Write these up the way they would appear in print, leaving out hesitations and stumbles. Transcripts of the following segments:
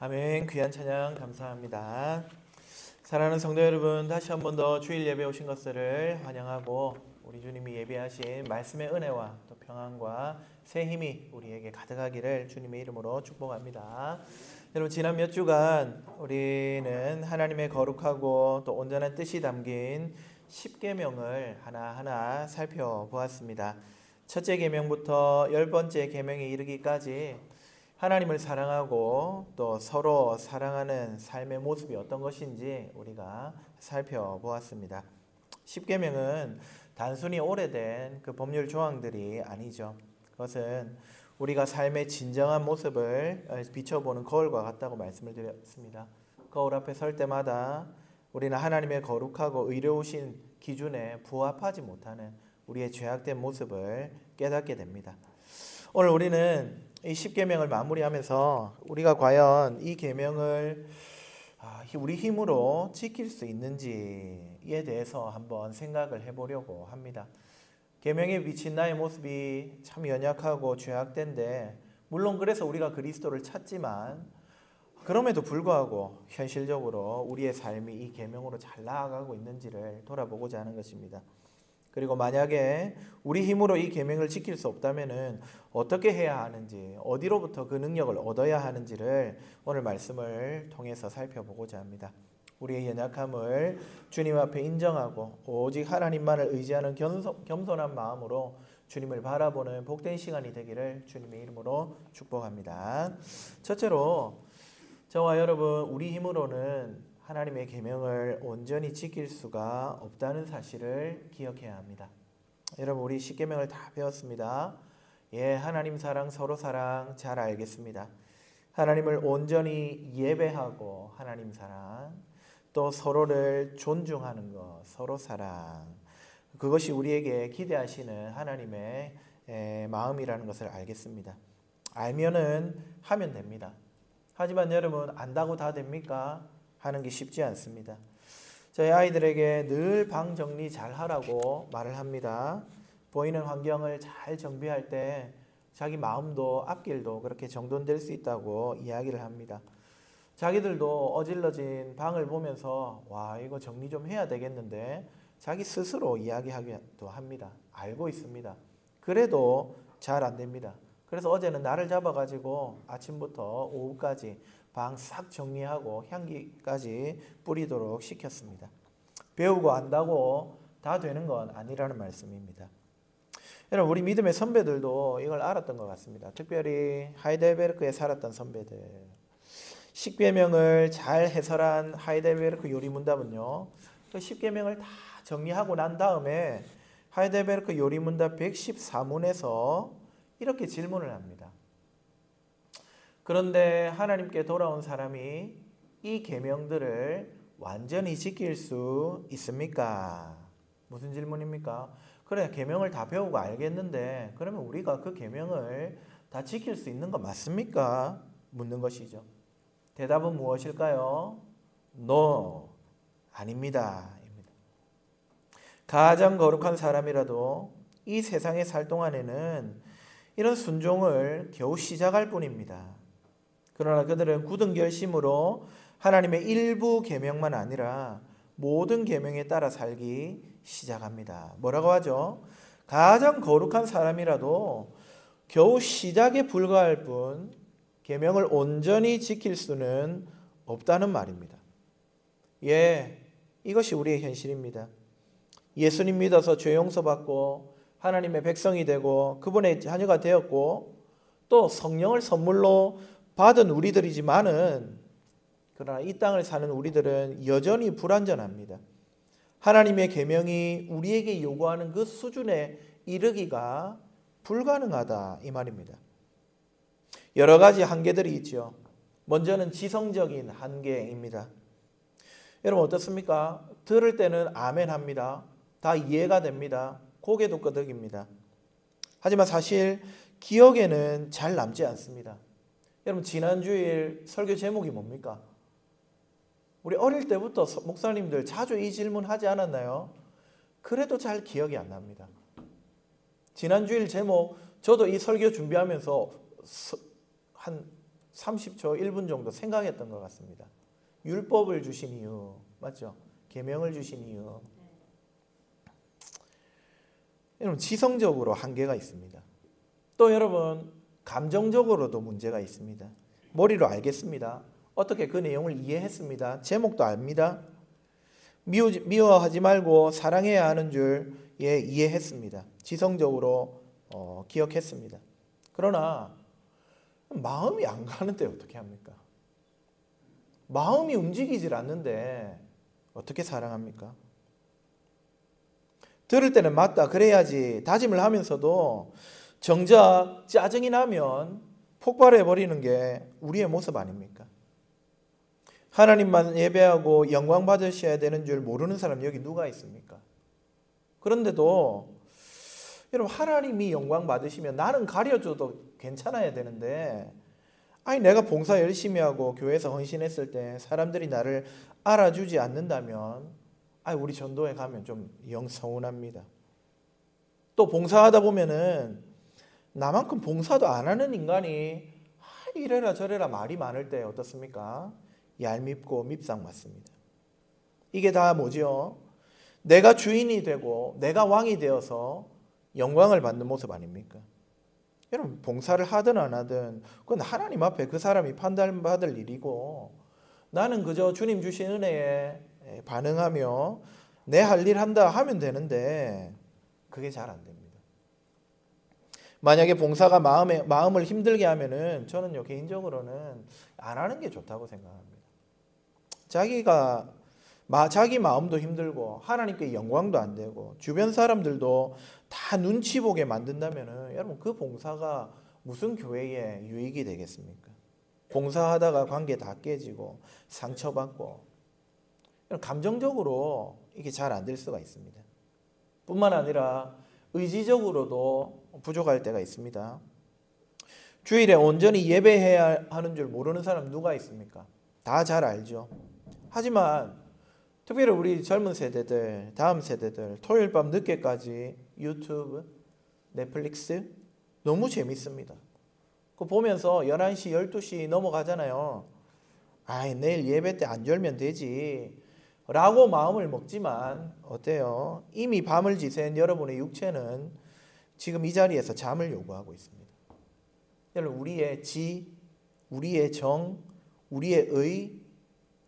아멘. 귀한 찬양 감사합니다. 사랑하는 성도 여러분, 다시 한 번 더 주일 예배 오신 것을 환영하고 우리 주님이 예비하신 말씀의 은혜와 또 평안과 새 힘이 우리에게 가득하기를 주님의 이름으로 축복합니다. 여러분, 지난 몇 주간 우리는 하나님의 거룩하고 또 온전한 뜻이 담긴 10계명을 하나하나 살펴보았습니다. 첫째 계명부터 10번째 계명에 이르기까지 하나님을 사랑하고 또 서로 사랑하는 삶의 모습이 어떤 것인지 우리가 살펴보았습니다. 10계명은 단순히 오래된 그 법률 조항들이 아니죠. 그것은 우리가 삶의 진정한 모습을 비춰보는 거울과 같다고 말씀을 드렸습니다. 거울 앞에 설 때마다 우리는 하나님의 거룩하고 의로우신 기준에 부합하지 못하는 우리의 죄악된 모습을 깨닫게 됩니다. 오늘 우리는 이 10계명을 마무리하면서 우리가 과연 이 계명을 우리 힘으로 지킬 수 있는지에 대해서 한번 생각을 해보려고 합니다. 계명에 비친 나의 모습이 참 연약하고 죄악된데, 물론 그래서 우리가 그리스도를 찾지만 그럼에도 불구하고 현실적으로 우리의 삶이 이 계명으로 잘 나아가고 있는지를 돌아보고자 하는 것입니다. 그리고 만약에 우리 힘으로 이 계명을 지킬 수 없다면은 어떻게 해야 하는지, 어디로부터 그 능력을 얻어야 하는지를 오늘 말씀을 통해서 살펴보고자 합니다. 우리의 연약함을 주님 앞에 인정하고 오직 하나님만을 의지하는 겸손한 마음으로 주님을 바라보는 복된 시간이 되기를 주님의 이름으로 축복합니다. 첫째로, 저와 여러분, 우리 힘으로는 하나님의 계명을 온전히 지킬 수가 없다는 사실을 기억해야 합니다. 여러분, 우리 10계명을 다 배웠습니다. 하나님 사랑, 서로 사랑 잘 알겠습니다. 하나님을 온전히 예배하고 하나님 사랑, 또 서로를 존중하는 것, 서로 사랑, 그것이 우리에게 기대하시는 하나님의 마음이라는 것을 알겠습니다. 알면은 하면 됩니다. 하지만 여러분, 안다고 다 됩니까? 하는 게 쉽지 않습니다. 저희 아이들에게 늘 방 정리 잘 하라고 말을 합니다. 보이는 환경을 잘 정비할 때 자기 마음도 앞길도 그렇게 정돈될 수 있다고 이야기를 합니다. 자기들도 어질러진 방을 보면서 와, 이거 정리 좀 해야 되겠는데 자기 스스로 이야기하기도 합니다. 알고 있습니다. 그래도 잘 안 됩니다. 그래서 어제는 날을 잡아가지고 아침부터 오후까지 방 싹 정리하고 향기까지 뿌리도록 시켰습니다. 배우고 안다고 다 되는 건 아니라는 말씀입니다. 여러분, 우리 믿음의 선배들도 이걸 알았던 것 같습니다. 특별히 하이델베르크에 살았던 선배들. 10계명을 잘 해설한 하이델베르크 요리문답은요, 그 10계명을 다 정리하고 난 다음에 하이델베르크 요리문답 114문에서 이렇게 질문을 합니다. 그런데 하나님께 돌아온 사람이 이 계명들을 완전히 지킬 수 있습니까? 무슨 질문입니까? 그래, 계명을 다 배우고 알겠는데 그러면 우리가 그 계명을 다 지킬 수 있는 거 맞습니까? 묻는 것이죠. 대답은 무엇일까요? No, 아닙니다. 가장 거룩한 사람이라도 이 세상에 살 동안에는 이런 순종을 겨우 시작할 뿐입니다. 그러나 그들은 굳은 결심으로 하나님의 일부 계명만 아니라 모든 계명에 따라 살기 시작합니다. 뭐라고 하죠? 가장 거룩한 사람이라도 겨우 시작에 불과할 뿐 계명을 온전히 지킬 수는 없다는 말입니다. 이것이 우리의 현실입니다. 예수님 믿어서 죄 용서받고 하나님의 백성이 되고 그분의 자녀가 되었고 또 성령을 선물로 받은 우리들이지만은, 그러나 이 땅을 사는 우리들은 여전히 불완전합니다. 하나님의 계명이 우리에게 요구하는 그 수준에 이르기가 불가능하다, 이 말입니다. 여러 가지 한계들이 있죠. 먼저는 지성적인 한계입니다. 여러분, 어떻습니까? 들을 때는 아멘 합니다. 다 이해가 됩니다. 고개도 끄덕입니다. 하지만 사실 기억에는 잘 남지 않습니다. 여러분, 지난 주일 설교 제목이 뭡니까? 우리 어릴 때부터 목사님들 자주 이 질문 하지 않았나요? 그래도 잘 기억이 안 납니다. 지난 주일 제목, 저도 이 설교 준비하면서 한 30초, 1분 정도 생각했던 것 같습니다. 율법을 주신 이유, 맞죠? 계명을 주신 이유. 여러분, 지성적으로 한계가 있습니다. 또 여러분, 감정적으로도 문제가 있습니다. 머리로 알겠습니다. 어떻게 그 내용을 이해했습니다. 제목도 압니다. 미워하지 말고 사랑해야 하는 줄 이해했습니다. 지성적으로 기억했습니다. 그러나 마음이 안 가는데 어떻게 합니까? 마음이 움직이질 않는데 어떻게 사랑합니까? 들을 때는 맞다 그래야지 다짐을 하면서도 정작 짜증이 나면 폭발해버리는 게 우리의 모습 아닙니까? 하나님만 예배하고 영광 받으셔야 되는 줄 모르는 사람 여기 누가 있습니까? 그런데도 여러분, 하나님이 영광 받으시면 나는 가려줘도 괜찮아야 되는데, 아니 내가 봉사 열심히 하고 교회에서 헌신했을 때 사람들이 나를 알아주지 않는다면 우리 전도회 가면 좀 영 서운합니다. 또 봉사하다 보면은 나만큼 봉사도 안 하는 인간이 이래라 저래라 말이 많을 때 어떻습니까? 얄밉고 밉상 맞습니다. 이게 다 뭐죠? 내가 주인이 되고 내가 왕이 되어서 영광을 받는 모습 아닙니까? 여러분, 봉사를 하든 안 하든 그건 하나님 앞에 그 사람이 판단받을 일이고, 나는 그저 주님 주신 은혜에 반응하며 내 할 일 한다 하면 되는데 그게 잘 안 됩니다. 만약에 봉사가 마음을 힘들게 하면은 저는요 개인적으로는 안 하는 게 좋다고 생각합니다. 자기 마음도 힘들고 하나님께 영광도 안 되고 주변 사람들도 다 눈치 보게 만든다면은 여러분, 그 봉사가 무슨 교회에 유익이 되겠습니까? 봉사하다가 관계 다 깨지고 상처받고, 감정적으로 이게 잘 안 될 수가 있습니다. 뿐만 아니라 의지적으로도 부족할 때가 있습니다. 주일에 온전히 예배해야 하는 줄 모르는 사람 누가 있습니까? 다 잘 알죠. 하지만 특별히 우리 젊은 세대들, 다음 세대들 토요일 밤 늦게까지 유튜브, 넷플릭스 너무 재밌습니다. 그거 보면서 11시, 12시 넘어가잖아요. 내일 예배 때 안 졸면 되지 라고 마음을 먹지만 어때요? 이미 밤을 지샌 여러분의 육체는 지금 이 자리에서 잠을 요구하고 있습니다. 여러분, 우리의 지, 우리의 정, 우리의 의,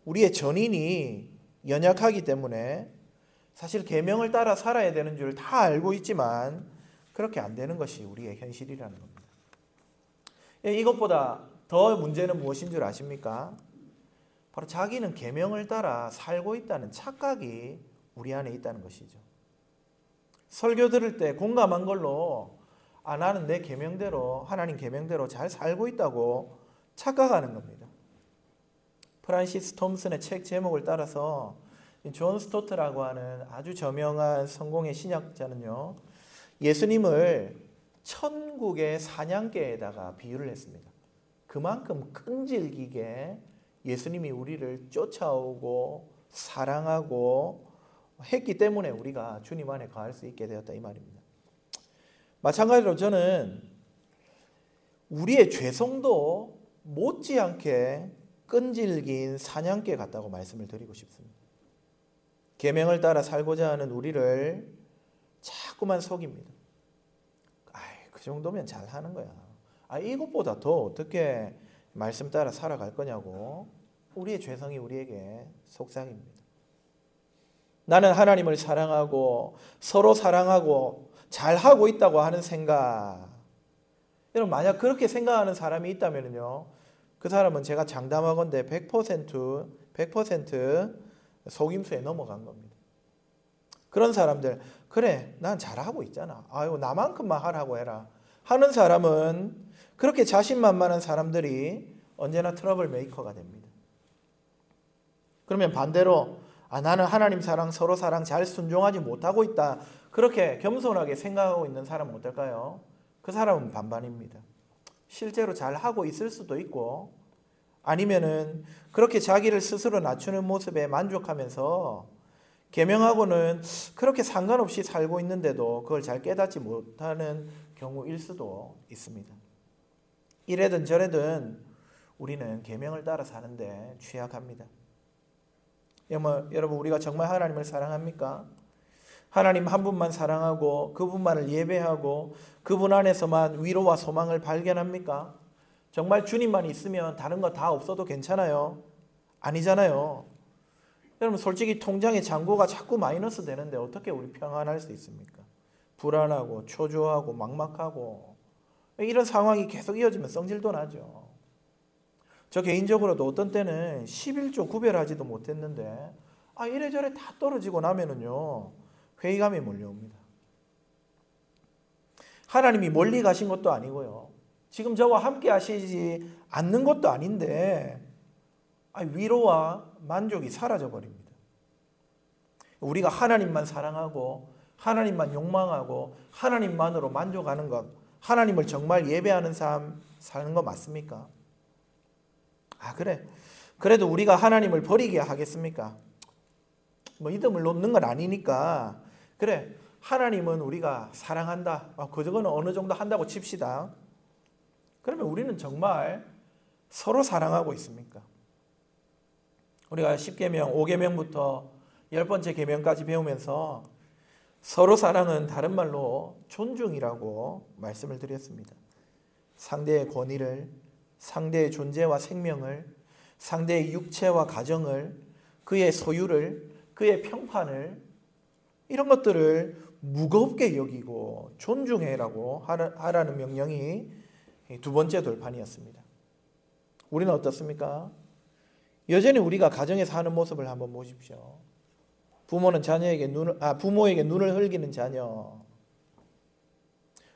우리의 전인이 연약하기 때문에 사실 계명을 따라 살아야 되는 줄 다 알고 있지만 그렇게 안 되는 것이 우리의 현실이라는 겁니다. 이것보다 더 문제는 무엇인 줄 아십니까? 바로 자기는 계명을 따라 살고 있다는 착각이 우리 안에 있다는 것이죠. 설교 들을 때 공감한 걸로 나는 내 계명대로, 하나님 계명대로 잘 살고 있다고 착각하는 겁니다. 프란시스 톰슨의 책 제목을 따라서 존 스토트라고 하는 아주 저명한 성공의 신학자는요, 예수님을 천국의 사냥개에다가 비유를 했습니다. 그만큼 끈질기게 예수님이 우리를 쫓아오고 사랑하고 했기 때문에 우리가 주님 안에 거할 수 있게 되었다, 이 말입니다. 마찬가지로 저는 우리의 죄성도 못지않게 끈질긴 사냥개 같다고 말씀을 드리고 싶습니다. 계명을 따라 살고자 하는 우리를 자꾸만 속입니다. 그 정도면 잘하는 거야. 이것보다 더 어떻게 말씀 따라 살아갈 거냐고 우리의 죄성이 우리에게 속삭입니다. 나는 하나님을 사랑하고 서로 사랑하고 잘하고 있다고 하는 생각. 여러분, 만약 그렇게 생각하는 사람이 있다면요, 그 사람은 제가 장담하건대 100% 속임수에 넘어간 겁니다. 그런 사람들, 그래 난 잘하고 있잖아, 나만큼만 하라고 해라 하는 사람은, 그렇게 자신만만한 사람들이 언제나 트러블 메이커가 됩니다. 그러면 반대로 나는 하나님 사랑, 서로 사랑 잘 순종하지 못하고 있다, 그렇게 겸손하게 생각하고 있는 사람은 어떨까요? 그 사람은 반반입니다. 실제로 잘 하고 있을 수도 있고, 아니면은 그렇게 자기를 스스로 낮추는 모습에 만족하면서 계명하고는 그렇게 상관없이 살고 있는데도 그걸 잘 깨닫지 못하는 경우일 수도 있습니다. 이래든 저래든 우리는 계명을 따라 사는데 취약합니다. 여러분 우리가 정말 하나님을 사랑합니까? 하나님 한 분만 사랑하고 그분만을 예배하고 그분 안에서만 위로와 소망을 발견합니까? 정말 주님만 있으면 다른 거 다 없어도 괜찮아요? 아니잖아요. 여러분 솔직히 통장에 잔고가 자꾸 마이너스 되는데 어떻게 우리 평안할 수 있습니까? 불안하고 초조하고 막막하고 이런 상황이 계속 이어지면 성질도 나죠. 저 개인적으로도 어떤 때는 11조 구별하지도 못했는데 이래저래 다 떨어지고 나면은요 회의감이 몰려옵니다. 하나님이 멀리 가신 것도 아니고요. 지금 저와 함께 하시지 않는 것도 아닌데 위로와 만족이 사라져 버립니다. 우리가 하나님만 사랑하고 하나님만 욕망하고 하나님만으로 만족하는 것, 하나님을 정말 예배하는 삶 사는 거 맞습니까? 그래. 그래도 우리가 하나님을 버리게 하겠습니까? 이름을 놓는 건 아니니까. 그래. 하나님은 우리가 사랑한다. 그저거는 어느 정도 한다고 칩시다. 그러면 우리는 정말 서로 사랑하고 있습니까? 우리가 10계명, 5계명부터 10번째 계명까지 배우면서 서로 사랑은 다른 말로 존중이라고 말씀을 드렸습니다. 상대의 권위를, 상대의 존재와 생명을, 상대의 육체와 가정을, 그의 소유를, 그의 평판을 이런 것들을 무겁게 여기고 존중해라고 하라는 명령이 두 번째 돌판이었습니다. 우리는 어떻습니까? 여전히 우리가 가정에서 하는 모습을 한번 보십시오. 부모는 부모에게 눈을 흘기는 자녀.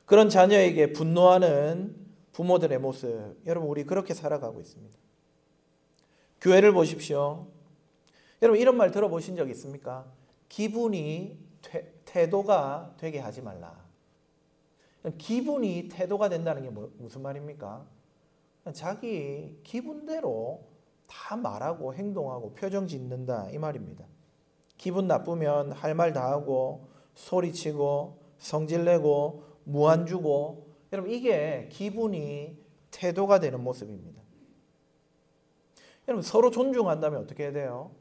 그런 자녀에게 분노하는 부모들의 모습. 여러분 우리 그렇게 살아가고 있습니다. 교회를 보십시오. 여러분 이런 말 들어보신 적 있습니까? 기분이 태도가 되게 하지 말라. 기분이 태도가 된다는 게 무슨 말입니까? 자기 기분대로 다 말하고 행동하고 표정 짓는다 이 말입니다. 기분 나쁘면 할 말 다 하고 소리치고 성질내고 무안 주고 여러분 이게 기분이 태도가 되는 모습입니다. 여러분 서로 존중한다면 어떻게 해야 돼요?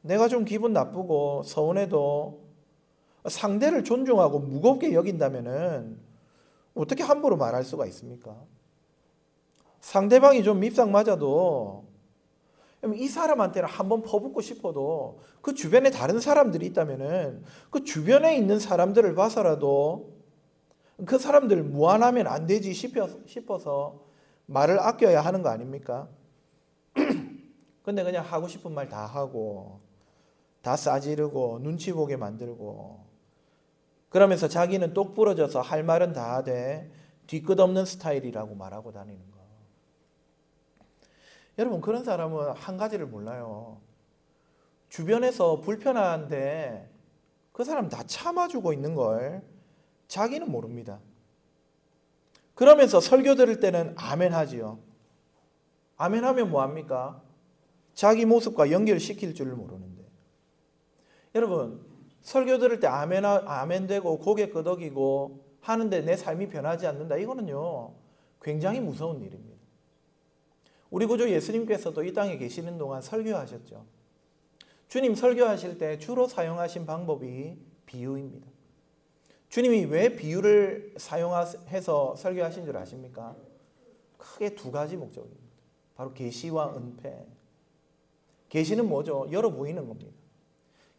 내가 좀 기분 나쁘고 서운해도 상대를 존중하고 무겁게 여긴다면은 어떻게 함부로 말할 수가 있습니까? 상대방이 좀 밉상 맞아도 이 사람한테는 한번 퍼붓고 싶어도 그 주변에 다른 사람들이 있다면은 그 주변에 있는 사람들을 봐서라도 그 사람들 무안하면 안 되지 싶어서 말을 아껴야 하는 거 아닙니까? 근데 그냥 하고 싶은 말 다 하고 다 싸지르고 눈치 보게 만들고 그러면서 자기는 똑 부러져서 할 말은 다 하되 뒤끝없는 스타일이라고 말하고 다니는 거. 여러분 그런 사람은 한 가지를 몰라요. 주변에서 불편한데 그 사람 다 참아주고 있는 걸 자기는 모릅니다. 그러면서 설교 들을 때는 아멘 하지요. 아멘 하면 뭐합니까? 자기 모습과 연결시킬 줄을 모르는데. 여러분 설교 들을 때 아멘 되고 고개 끄덕이고 하는데 내 삶이 변하지 않는다. 이거는요 굉장히 무서운 일입니다. 우리 구주 예수님께서도 이 땅에 계시는 동안 설교하셨죠. 주님 설교하실 때 주로 사용하신 방법이 비유입니다. 주님이 왜 비유를 사용해서 설교하신 줄 아십니까? 크게 두 가지 목적입니다. 바로 계시와 은폐. 계시는 뭐죠? 열어 보이는 겁니다.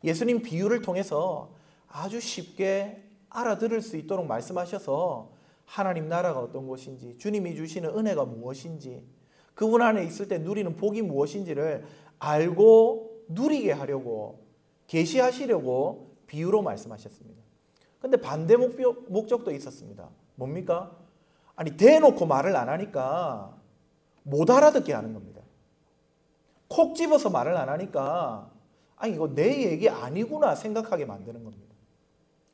예수님 비유를 통해서 아주 쉽게 알아들을 수 있도록 말씀하셔서 하나님 나라가 어떤 것인지, 주님이 주시는 은혜가 무엇인지, 그분 안에 있을 때 누리는 복이 무엇인지를 알고 누리게 하려고 계시하시려고 비유로 말씀하셨습니다. 근데 반대 목적도 있었습니다. 뭡니까? 아니 대놓고 말을 안 하니까 못 알아듣게 하는 겁니다. 콕 집어서 말을 안 하니까 아니 이거 내 얘기 아니구나 생각하게 만드는 겁니다.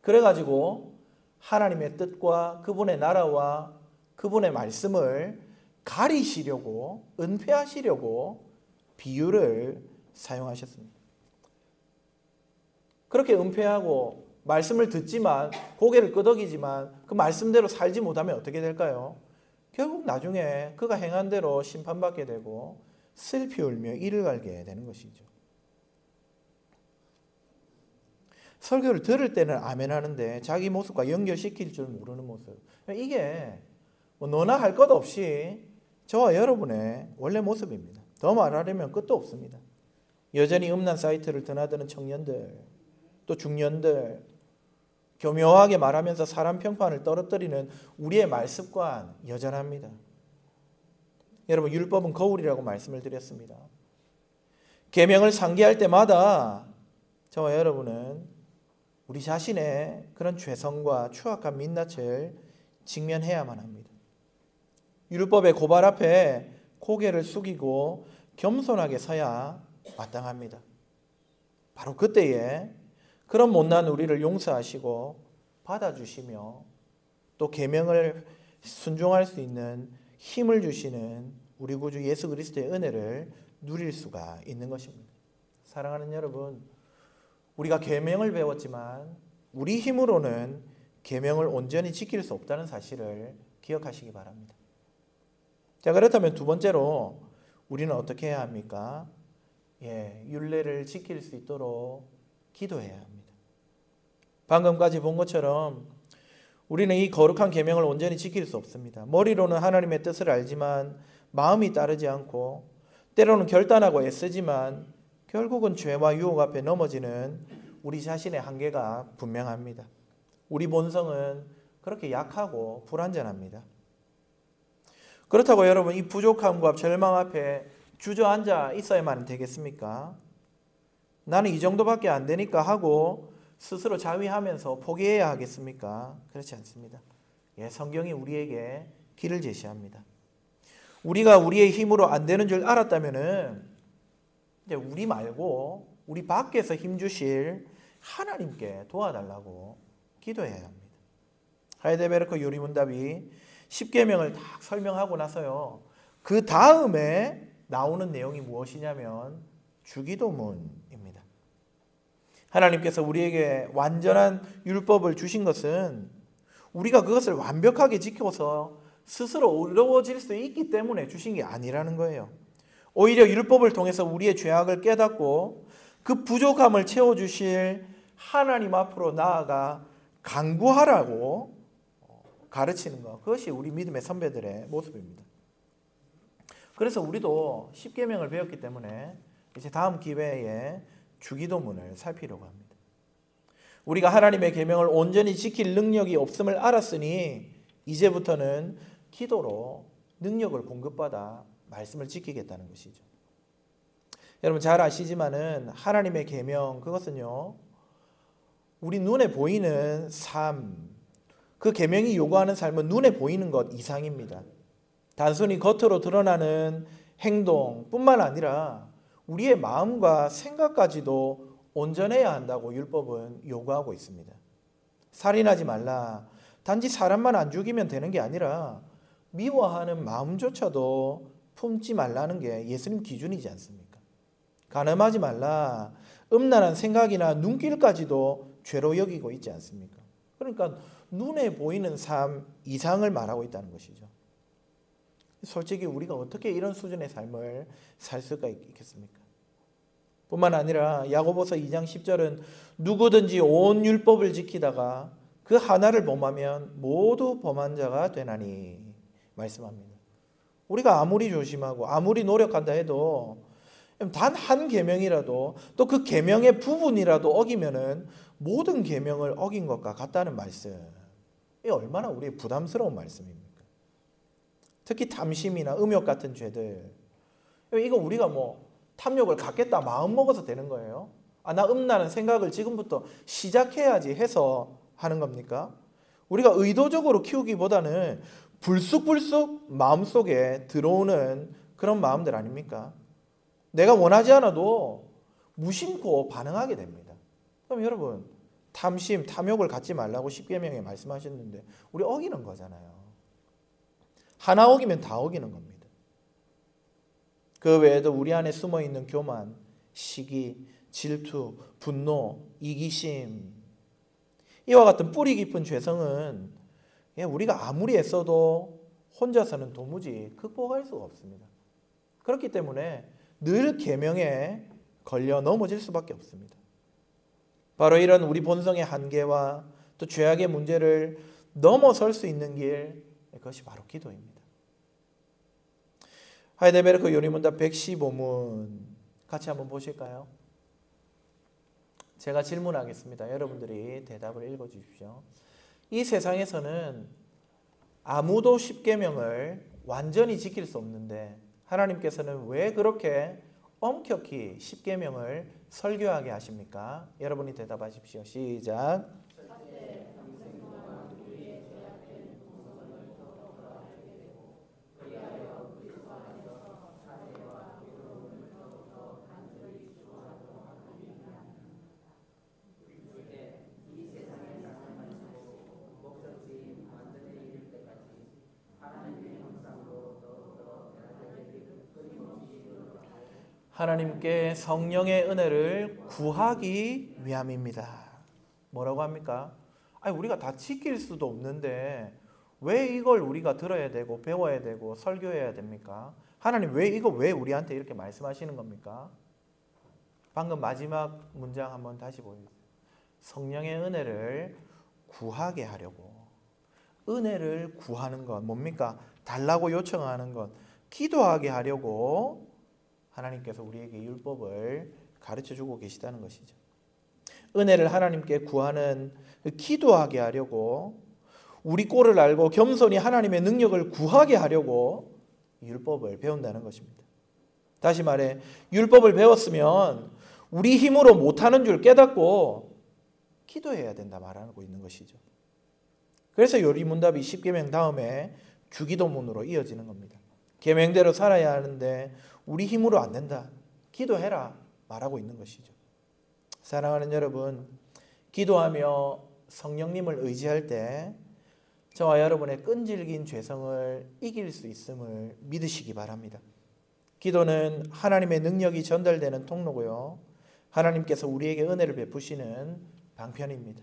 그래가지고 하나님의 뜻과 그분의 나라와 그분의 말씀을 가리시려고 은폐하시려고 비유를 사용하셨습니다. 그렇게 은폐하고 말씀을 듣지만 고개를 끄덕이지만 그 말씀대로 살지 못하면 어떻게 될까요? 결국 나중에 그가 행한 대로 심판받게 되고 슬피 울며 이를 갈게 되는 것이죠. 설교를 들을 때는 아멘 하는데 자기 모습과 연결시킬 줄 모르는 모습. 이게 뭐 너나 할 것 없이 저와 여러분의 원래 모습입니다. 더 말하려면 끝도 없습니다. 여전히 음란 사이트를 드나드는 청년들, 또 중년들, 교묘하게 말하면서 사람 평판을 떨어뜨리는 우리의 말습관 여전합니다. 여러분, 율법은 거울이라고 말씀을 드렸습니다. 계명을 상기할 때마다 저와 여러분은 우리 자신의 그런 죄성과 추악한 민낯을 직면해야만 합니다. 율법의 고발 앞에 고개를 숙이고 겸손하게 서야 마땅합니다. 바로 그때에 그런 못난 우리를 용서하시고 받아주시며 또 계명을 순종할 수 있는 힘을 주시는 우리 구주 예수 그리스도의 은혜를 누릴 수가 있는 것입니다. 사랑하는 여러분, 우리가 계명을 배웠지만 우리 힘으로는 계명을 온전히 지킬 수 없다는 사실을 기억하시기 바랍니다. 자, 그렇다면 두 번째로 우리는 어떻게 해야 합니까? 율례를 지킬 수 있도록 기도해야 합니다. 방금까지 본 것처럼 우리는 이 거룩한 계명을 온전히 지킬 수 없습니다. 머리로는 하나님의 뜻을 알지만 마음이 따르지 않고 때로는 결단하고 애쓰지만 결국은 죄와 유혹 앞에 넘어지는 우리 자신의 한계가 분명합니다. 우리 본성은 그렇게 약하고 불완전합니다. 그렇다고 여러분, 이 부족함과 절망 앞에 주저앉아 있어야만 되겠습니까? 나는 이 정도밖에 안 되니까 하고 스스로 자위하면서 포기해야 하겠습니까? 그렇지 않습니다. 성경이 우리에게 길을 제시합니다. 우리가 우리의 힘으로 안 되는 줄 알았다면은 이제 우리 말고 우리 밖에서 힘 주실 하나님께 도와달라고 기도해야 합니다. 하이델베르크 요리문답이 10계명을 딱 설명하고 나서요, 그 다음에 나오는 내용이 무엇이냐면 주기도문입니다. 하나님께서 우리에게 완전한 율법을 주신 것은 우리가 그것을 완벽하게 지켜서 스스로 의로워질 수 있기 때문에 주신 게 아니라는 거예요. 오히려 율법을 통해서 우리의 죄악을 깨닫고 그 부족함을 채워주실 하나님 앞으로 나아가 간구하라고 가르치는 것, 그것이 우리 믿음의 선배들의 모습입니다. 그래서 우리도 10계명을 배웠기 때문에 이제 다음 기회에 주기도문을 살피려고 합니다. 우리가 하나님의 계명을 온전히 지킬 능력이 없음을 알았으니 이제부터는 기도로 능력을 공급받아 말씀을 지키겠다는 것이죠. 여러분 잘 아시지만은 하나님의 계명, 그것은요, 우리 눈에 보이는 삶, 그 계명이 요구하는 삶은 눈에 보이는 것 이상입니다. 단순히 겉으로 드러나는 행동뿐만 아니라 우리의 마음과 생각까지도 온전해야 한다고 율법은 요구하고 있습니다. 살인하지 말라. 단지 사람만 안 죽이면 되는 게 아니라 미워하는 마음조차도 품지 말라는 게 예수님 기준이지 않습니까? 간음하지 말라. 음란한 생각이나 눈길까지도 죄로 여기고 있지 않습니까? 그러니까 눈에 보이는 삶 이상을 말하고 있다는 것이죠. 솔직히 우리가 어떻게 이런 수준의 삶을 살 수가 있겠습니까? 뿐만 아니라 야고보서 2장 10절은 누구든지 온 율법을 지키다가 그 하나를 범하면 모두 범한 자가 되나니 말씀합니다. 우리가 아무리 조심하고 아무리 노력한다 해도 단 한 계명이라도 또 그 계명의 부분이라도 어기면은 모든 계명을 어긴 것과 같다는 말씀. 이 얼마나 우리의 부담스러운 말씀입니까? 특히 탐심이나 음욕 같은 죄들. 이거 우리가 뭐 탐욕을 갖겠다 마음 먹어서 되는 거예요? 나 음란한 생각을 지금부터 시작해야지 해서 하는 겁니까? 우리가 의도적으로 키우기보다는 불쑥불쑥 마음속에 들어오는 그런 마음들 아닙니까? 내가 원하지 않아도 무심코 반응하게 됩니다. 그럼 여러분, 탐심, 탐욕을 갖지 말라고 10계명에 말씀하셨는데 우리 어기는 거잖아요. 하나 어기면 다 어기는 겁니다. 그 외에도 우리 안에 숨어있는 교만, 시기, 질투, 분노, 이기심, 이와 같은 뿌리 깊은 죄성은 우리가 아무리 애써도 혼자서는 도무지 극복할 수가 없습니다. 그렇기 때문에 늘 계명에 걸려 넘어질 수밖에 없습니다. 바로 이런 우리 본성의 한계와 또 죄악의 문제를 넘어설 수 있는 길, 그것이 바로 기도입니다. 하이델베르크 요리문답 115문 같이 한번 보실까요? 제가 질문하겠습니다. 여러분들이 대답을 읽어주십시오. 이 세상에서는 아무도 십계명을 완전히 지킬 수 없는데 하나님께서는 왜 그렇게 엄격히 십계명을 설교하게 하십니까? 여러분이 대답하십시오. 시작. 하나님께 성령의 은혜를 구하기 위함입니다. 뭐라고 합니까? 아니, 우리가 다 지킬 수도 없는데 왜 이걸 우리가 들어야 되고 배워야 되고 설교해야 됩니까? 하나님 왜 우리한테 이렇게 말씀하시는 겁니까? 방금 마지막 문장 한번 다시 보여주세요. 성령의 은혜를 구하게 하려고. 은혜를 구하는 것 뭡니까? 달라고 요청하는 것. 기도하게 하려고 하나님께서 우리에게 율법을 가르쳐주고 계시다는 것이죠. 은혜를 하나님께 구하는, 기도하게 하려고, 우리 꼴을 알고 겸손히 하나님의 능력을 구하게 하려고 율법을 배운다는 것입니다. 다시 말해 율법을 배웠으면 우리 힘으로 못하는 줄 깨닫고 기도해야 된다 말하고 있는 것이죠. 그래서 요리문답이 10계명 다음에 주기도문으로 이어지는 겁니다. 계명대로 살아야 하는데 우리 힘으로 안 된다. 기도해라 말하고 있는 것이죠. 사랑하는 여러분, 기도하며 성령님을 의지할 때 저와 여러분의 끈질긴 죄성을 이길 수 있음을 믿으시기 바랍니다. 기도는 하나님의 능력이 전달되는 통로고요. 하나님께서 우리에게 은혜를 베푸시는 방편입니다.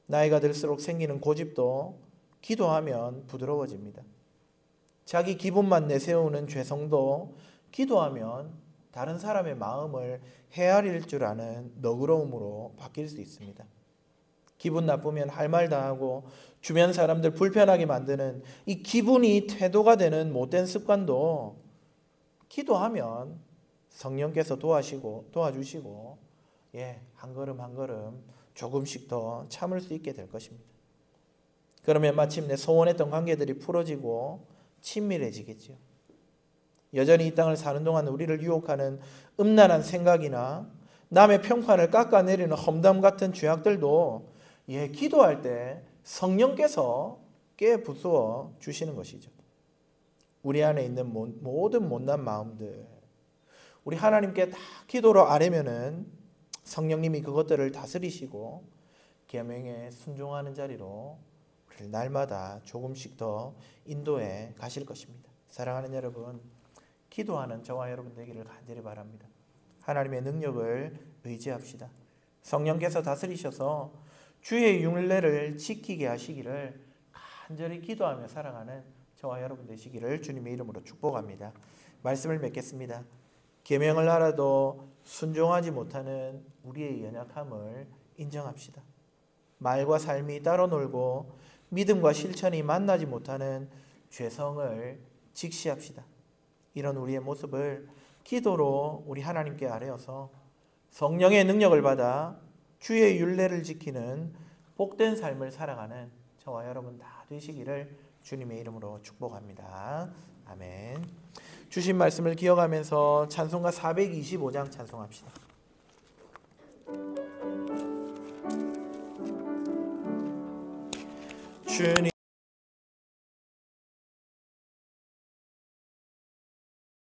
나이가 들수록 생기는 고집도 기도하면 부드러워집니다. 자기 기분만 내세우는 죄성도 기도하면 다른 사람의 마음을 헤아릴 줄 아는 너그러움으로 바뀔 수 있습니다. 기분 나쁘면 할 말 다 하고 주변 사람들 불편하게 만드는 이 기분이 태도가 되는 못된 습관도 기도하면 성령께서 도와주시고 한 걸음 한 걸음 조금씩 더 참을 수 있게 될 것입니다. 그러면 마침내 소원했던 관계들이 풀어지고 친밀해지겠지요. 여전히 이 땅을 사는 동안 우리를 유혹하는 음란한 생각이나 남의 평판을 깎아내리는 험담 같은 죄악들도 기도할 때 성령께서 깨부수어 주시는 것이죠. 우리 안에 있는 모든 못난 마음들, 우리 하나님께 다 기도로 아뢰면은 성령님이 그것들을 다스리시고 계명에 순종하는 자리로 우리를 날마다 조금씩 더 인도해 가실 것입니다. 사랑하는 여러분, 기도하는 저와 여러분 되기를 간절히 바랍니다. 하나님의 능력을 의지합시다. 성령께서 다스리셔서 주의 율례를 지키게 하시기를 간절히 기도하며 살아가는 저와 여러분 되시기를 주님의 이름으로 축복합니다. 말씀을 맺겠습니다. 계명을 알아도 순종하지 못하는 우리의 연약함을 인정합시다. 말과 삶이 따로 놀고 믿음과 실천이 만나지 못하는 죄성을 직시합시다. 이런 우리의 모습을 기도로 우리 하나님께 아뢰어서 성령의 능력을 받아 주의 율례를 지키는 복된 삶을 살아가는 저와 여러분 다 되시기를 주님의 이름으로 축복합니다. 아멘. 주신 말씀을 기억하면서 찬송가 425장 찬송합시다. 주님